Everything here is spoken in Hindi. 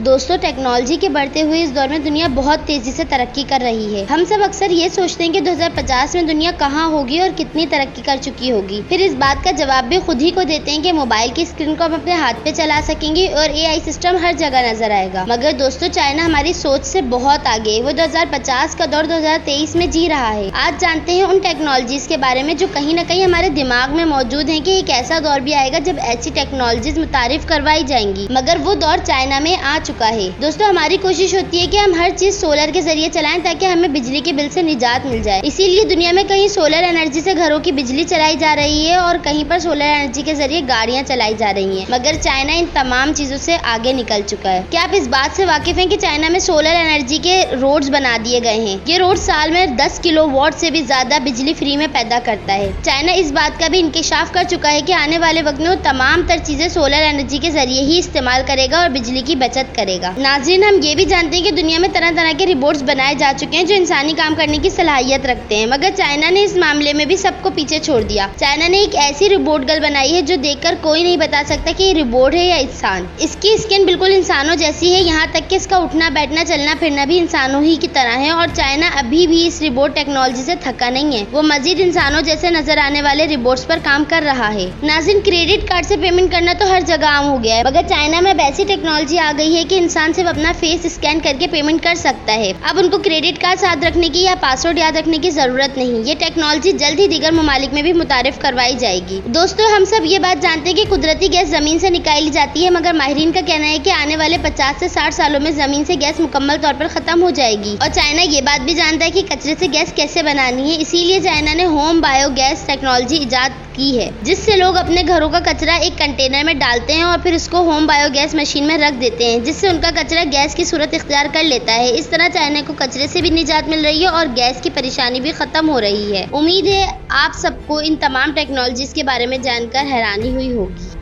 दोस्तों, टेक्नोलॉजी के बढ़ते हुए इस दौर में दुनिया बहुत तेजी से तरक्की कर रही है। हम सब अक्सर ये सोचते हैं कि 2050 में दुनिया कहाँ होगी और कितनी तरक्की कर चुकी होगी। फिर इस बात का जवाब भी खुद ही को देते हैं कि मोबाइल की स्क्रीन को हम अपने हाथ पे चला सकेंगे और AI सिस्टम हर जगह नजर आएगा। मगर दोस्तों, चाइना हमारी सोच से बहुत आगे है। वो 2050 का दौर 2023 में जी रहा है। आज जानते हैं उन टेक्नोलॉजीज के बारे में जो कहीं ना कहीं हमारे दिमाग में मौजूद है कि एक ऐसा दौर भी आएगा जब ऐसी टेक्नोलॉजीज मुतारिफ करवाई जाएंगी। मगर वो दौर चाइना में आ चुका है। दोस्तों, हमारी कोशिश होती है कि हम हर चीज सोलर के जरिए चलाएं ताकि हमें बिजली के बिल से निजात मिल जाए। इसीलिए दुनिया में कहीं सोलर एनर्जी से घरों की बिजली चलाई जा रही है और कहीं पर सोलर एनर्जी के जरिए गाड़ियां चलाई जा रही हैं। मगर चाइना इन तमाम चीजों से आगे निकल चुका है। क्या आप इस बात से वाकिफ हैं कि चाइना में सोलर एनर्जी के रोड्स बना दिए गए हैं? ये रोड साल में 10 किलोवाट से भी ज्यादा बिजली फ्री में पैदा करता है। चाइना इस बात का भी इंकिशाफ कर चुका है कि आने वाले वक्त में वो तमाम तर चीजें सोलर एनर्जी के जरिए ही इस्तेमाल करेगा और बिजली की बचत करेगा। नाज़रीन, हम ये भी जानते हैं कि दुनिया में तरह तरह के रोबोट्स बनाए जा चुके हैं जो इंसानी काम करने की सलाहियत रखते हैं। मगर चाइना ने इस मामले में भी सबको पीछे छोड़ दिया। चाइना ने एक ऐसी रोबोट गर्ल बनाई है जो देखकर कोई नहीं बता सकता कि ये रोबोट है या इंसान। इसकी स्किन बिल्कुल इंसानों जैसी है, यहाँ तक कि इसका उठना बैठना चलना फिरना भी इंसानों ही की तरह है। और चाइना अभी भी इस रोबोट टेक्नोलॉजी से थका नहीं है। वो मजीद इंसानों जैसे नजर आने वाले रोबोट्स पर काम कर रहा है। नाज़रीन, क्रेडिट कार्ड से पेमेंट करना तो हर जगह आम हो गया है, मगर चाइना में अब ऐसी टेक्नोलॉजी आ गई है कि इंसान सिर्फ अपना फेस स्कैन करके पेमेंट कर सकता है। अब उनको क्रेडिट कार्ड साथ रखने की या पासवर्ड याद रखने की जरूरत नहीं। ये टेक्नोलॉजी जल्द ही दीगर ममालिक में भी मुतारिफ करवाई जाएगी। दोस्तों, हम सब ये बात जानते हैं कि कुदरती गैस जमीन से निकाली जाती है, मगर माहिरीन का कहना है कि आने वाले 50 से 60 सालों में जमीन से गैस मुकम्मल तौर पर खत्म हो जाएगी। और चाइना ये बात भी जानता है कि कचरे से गैस कैसे बनानी है। इसीलिए चाइना ने होम बायोगैस टेक्नोलॉजी इजाद की है, जिससे लोग अपने घरों का कचरा एक कंटेनर में डालते हैं और फिर उसको होम बायोगैस मशीन में रख देते हैं, जिससे उनका कचरा गैस की सूरत इख्तियार कर लेता है। इस तरह चाइना को कचरे से भी निजात मिल रही है और गैस की परेशानी भी खत्म हो रही है। उम्मीद है आप सबको इन तमाम टेक्नोलॉजीज के बारे में जानकर हैरानी हुई होगी।